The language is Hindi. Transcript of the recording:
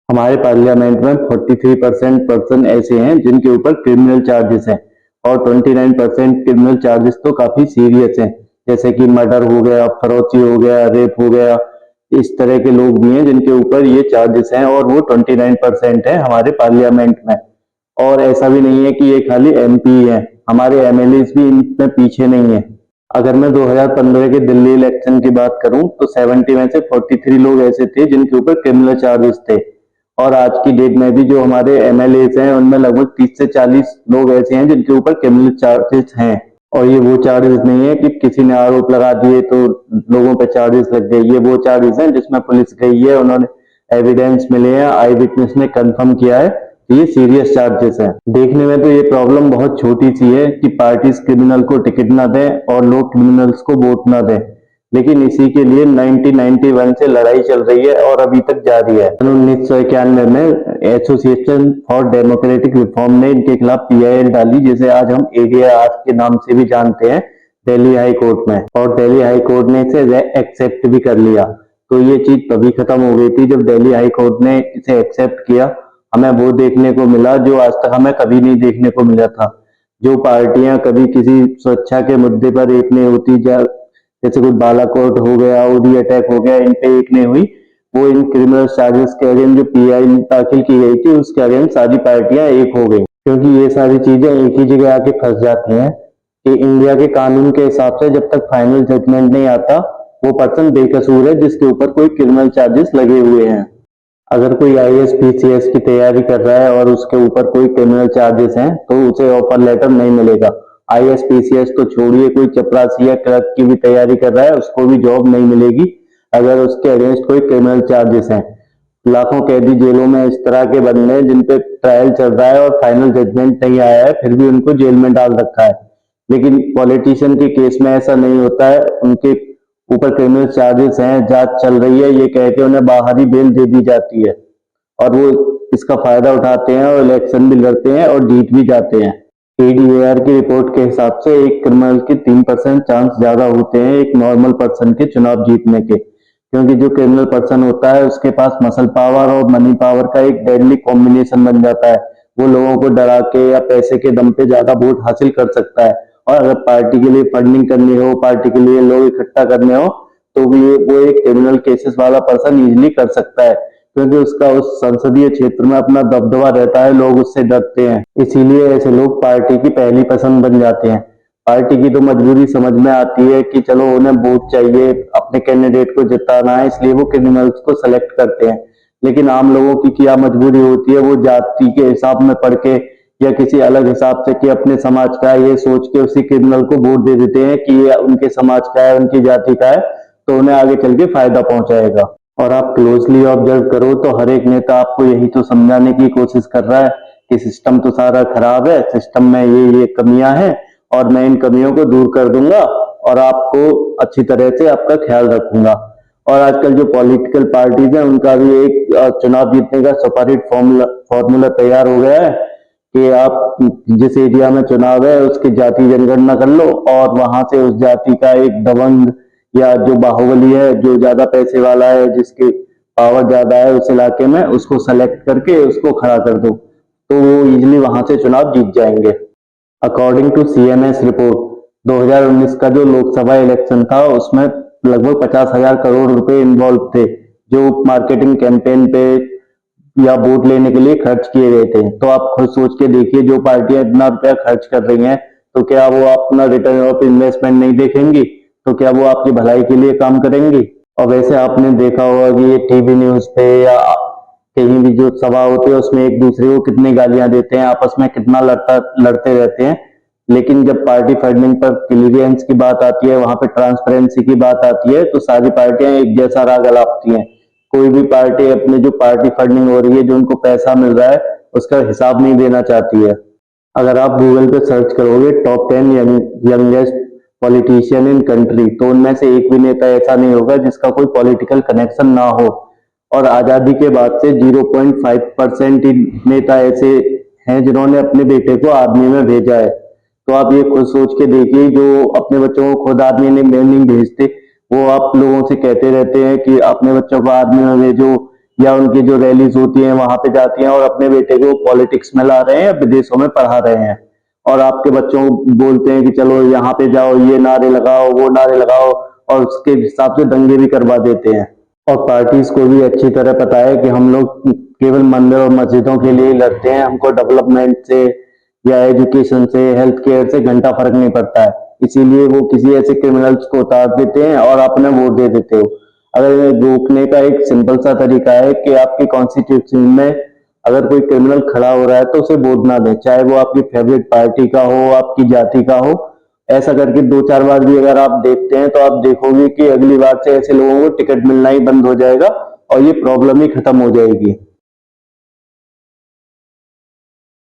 हमारे पार्लियामेंट में 43% पर्सन ऐसे हैं जिनके ऊपर क्रिमिनल चार्जेस हैं और 29% क्रिमिनल चार्जेस तो काफी सीरियस हैं, जैसे कि मर्डर हो गया, फरोती हो गया, रेप हो गया। इस तरह के लोग भी हैं जिनके ऊपर ये चार्जेस हैं और वो 29% है हमारे पार्लियामेंट में। और ऐसा भी नहीं है कि ये खाली एमपी है, हमारे एमएलए भी इनमें पीछे नहीं है। अगर मैं 2015 के दिल्ली इलेक्शन की बात करूं तो 70 में से 43 लोग ऐसे थे जिनके ऊपर क्रिमिनल चार्जेस थे। और आज की डेट में भी जो हमारे एमएलए हैं उनमें लगभग 30 से 40 लोग ऐसे हैं जिनके ऊपर क्रिमिनल चार्जेस हैं। और ये वो चार्जेस नहीं है कि किसी ने आरोप लगा दिए तो लोगों पे चार्जेस लग गए। ये वो चार्जेस हैं जिसमें पुलिस गई है, उन्होंने एविडेंस मिले हैं, आई विटनेस ने कंफर्म किया है, तो ये सीरियस चार्जेस हैं। देखने में तो ये प्रॉब्लम बहुत छोटी सी है कि पार्टीज क्रिमिनल को टिकट ना दें और लोग क्रिमिनल्स को वोट ना दें, लेकिन इसी के लिए 1991 से लड़ाई चल रही है और अभी तक जारी है। 1991 में एसोसिएशन फॉर डेमोक्रेटिक रिफॉर्म ने इनके खिलाफ पीआईएल डाली, जिसे आज हम एडीआर के नाम से भी जानते हैं, दिल्ली हाई कोर्ट में। और दिल्ली हाई कोर्ट ने इसे एक्सेप्ट भी कर लिया। तो ये चीज तभी खत्म हो गई थी जब दिल्ली हाई कोर्ट ने इसे एक्सेप्ट किया। हमें वो देखने को मिला जो आज तक हमें कभी नहीं देखने को मिला था। जो पार्टियां कभी किसी सुरक्षा के मुद्दे पर एक नहीं होती, जैसे कोई बालाकोट हो गया, उरी अटैक हो गया, इन पे एक नहीं हुई, वो इन क्रिमिनल चार्जेस के अगेंस्ट जो पीआई दाखिल की गई थी उसके अगेंस्ट सारी पार्टियां एक हो गई। क्योंकि ये सारी चीजें एक ही जगह आके फंस जाती हैं कि इंडिया के कानून के हिसाब से जब तक फाइनल जजमेंट नहीं आता वो पर्सन बेकसूर है जिसके ऊपर कोई क्रिमिनल चार्जेस लगे हुए हैं। अगर कोई आईएएस पीसीएस की तैयारी कर रहा है और उसके ऊपर कोई क्रिमिनल चार्जेस हैं तो उसे ऑफर लेटर नहीं मिलेगा। आईएएस पीसीएस तो छोड़िए, कोई चपरासी या क्लर्क की भी तैयारी कर रहा है उसको भी जॉब नहीं मिलेगी अगर उसके अगेंस्ट कोई क्रिमिनल चार्जेस हैं। लाखों कैदी जेलों में इस तरह के बंदे हैं जिन पे ट्रायल चल रहा है और फाइनल जजमेंट नहीं आया है, फिर भी उनको जेल में डाल रखा है। लेकिन पॉलिटिशियन के केस में ऐसा नहीं होता है, उनके ऊपर क्रिमिनल चार्जेस हैं, जांच चल रही है, ये कह के उन्हें बाहरी बेल दे दी जाती है और वो इसका फायदा उठाते हैं और इलेक्शन भी लड़ते हैं और जीत भी जाते हैं। एडीएआर की रिपोर्ट के हिसाब से एक क्रिमिनल के 3% चांस ज्यादा होते हैं एक नॉर्मल पर्सन के चुनाव जीतने के, क्योंकि जो क्रिमिनल पर्सन होता है उसके पास मसल पावर और मनी पावर का एक डेडली कॉम्बिनेशन बन जाता है। वो लोगों को डरा के या पैसे के दम पे ज्यादा वोट हासिल कर सकता है। और अगर पार्टी के लिए फंडिंग करनी हो, पार्टी के लिए लोग इकट्ठा करने हो, तो भी वो एक क्रिमिनल केसेस वाला पर्सन इजिली कर सकता है, क्योंकि उसका उस संसदीय क्षेत्र में अपना दबदबा रहता है, लोग उससे डरते हैं। इसीलिए ऐसे लोग पार्टी की पहली पसंद बन जाते हैं। पार्टी की तो मजबूरी समझ में आती है कि चलो उन्हें वोट चाहिए, अपने कैंडिडेट को जिताना है, इसलिए वो क्रिमिनल्स को सेलेक्ट करते हैं। लेकिन आम लोगों की क्या मजबूरी होती है, वो जाति के हिसाब में पढ़ के या किसी अलग हिसाब से कि अपने समाज का है ये सोच के उसी क्रिमिनल को वोट दे देते हैं कि ये उनके समाज का है, उनकी जाति का है, तो उन्हें आगे चल के फायदा पहुंचाएगा। और आप क्लोजली ऑब्जर्व करो तो हर एक नेता आपको यही तो समझाने की कोशिश कर रहा है कि सिस्टम तो सारा खराब है, सिस्टम में ये कमियां हैं और मैं इन कमियों को दूर कर दूंगा और आपको अच्छी तरह से आपका ख्याल रखूंगा। और आजकल जो पॉलिटिकल पार्टीज हैं उनका भी एक चुनाव जीतने का सुपरहिट फॉर्मूला तैयार हो गया है कि आप जिस एरिया में चुनाव है उसकी जाति जनगणना कर लो और वहां से उस जाति का एक दबंग या जो बाहुबली है, जो ज्यादा पैसे वाला है, जिसकी पावर ज्यादा है उस इलाके में, उसको सेलेक्ट करके उसको खड़ा कर दो, तो वो इजिली वहां से चुनाव जीत जाएंगे। अकॉर्डिंग टू सीएमएस रिपोर्ट 2019 का जो लोकसभा इलेक्शन था उसमें लगभग 50,000 करोड़ रुपए इन्वॉल्व थे जो मार्केटिंग कैंपेन पे या वोट लेने के लिए खर्च किए गए थे। तो आप खुद सोच के देखिए, जो पार्टियां इतना रुपया खर्च कर रही हैं तो क्या वो अपना रिटर्न ऑफ इन्वेस्टमेंट नहीं देखेंगी? तो क्या वो आपकी भलाई के लिए काम करेंगी? और वैसे आपने देखा होगा कि ये टीवी न्यूज पे या कहीं भी जो सभा होती है उसमें एक दूसरे को कितनी गालियां देते हैं, आपस में कितना लड़ते रहते हैं। लेकिन जब पार्टी फंडिंग पर क्लियरेंस की बात आती है, वहां पे ट्रांसपेरेंसी की बात आती है, तो सारी पार्टियां एक जैसा राग अलापती हैं। कोई भी पार्टी अपने जो पार्टी फंडिंग हो रही है, जो उनको पैसा मिल रहा है, उसका हिसाब नहीं देना चाहती है। अगर आप गूगल पे सर्च करोगे top 10 youngest politician in country, तो उनमें से एक भी नेता ऐसा नहीं होगा जिसका कोई पॉलिटिकल कनेक्शन ना हो। और आजादी के बाद से 0.5% ही नेता ऐसे हैं जिन्होंने अपने बेटे को आर्मी में भेजा है। तो आप ये खुद सोच के देखिए, जो अपने बच्चों को खुद आर्मी में नहीं भेजते, वो आप लोगों से कहते रहते हैं कि अपने बच्चों को आर्मी में भेजो या उनकी जो रैलीज होती हैं वहां पे जाती हैं और अपने बेटे को पॉलिटिक्स में ला रहे हैं या विदेशों में पढ़ा रहे हैं, और आपके बच्चों को बोलते हैं कि चलो यहाँ पे जाओ, ये नारे लगाओ, वो नारे लगाओ, और उसके हिसाब से दंगे भी करवा देते हैं। और पार्टीज को भी अच्छी तरह पता है कि हम लोग केवल मंदिर और मस्जिदों के लिए ही लड़ते हैं, हमको डेवलपमेंट से या एजुकेशन से, हेल्थ केयर से घंटा फर्क नहीं पड़ता है। इसीलिए वो किसी ऐसे क्रिमिनल्स को उतार देते हैं और अपने वोट दे देते हो। अगर इन्हें रोकने का एक सिंपल सा तरीका है कि आपके कॉन्स्टिट्यूशन में अगर कोई क्रिमिनल खड़ा हो रहा है तो उसे वोट ना दें, चाहे वो आपकी फेवरेट पार्टी का हो, आपकी जाति का हो। ऐसा करके 2-4 बार भी अगर आप देखते हैं तो आप देखोगे कि अगली बार से ऐसे लोगों को टिकट मिलना ही बंद हो जाएगा और ये प्रॉब्लम ही खत्म हो जाएगी।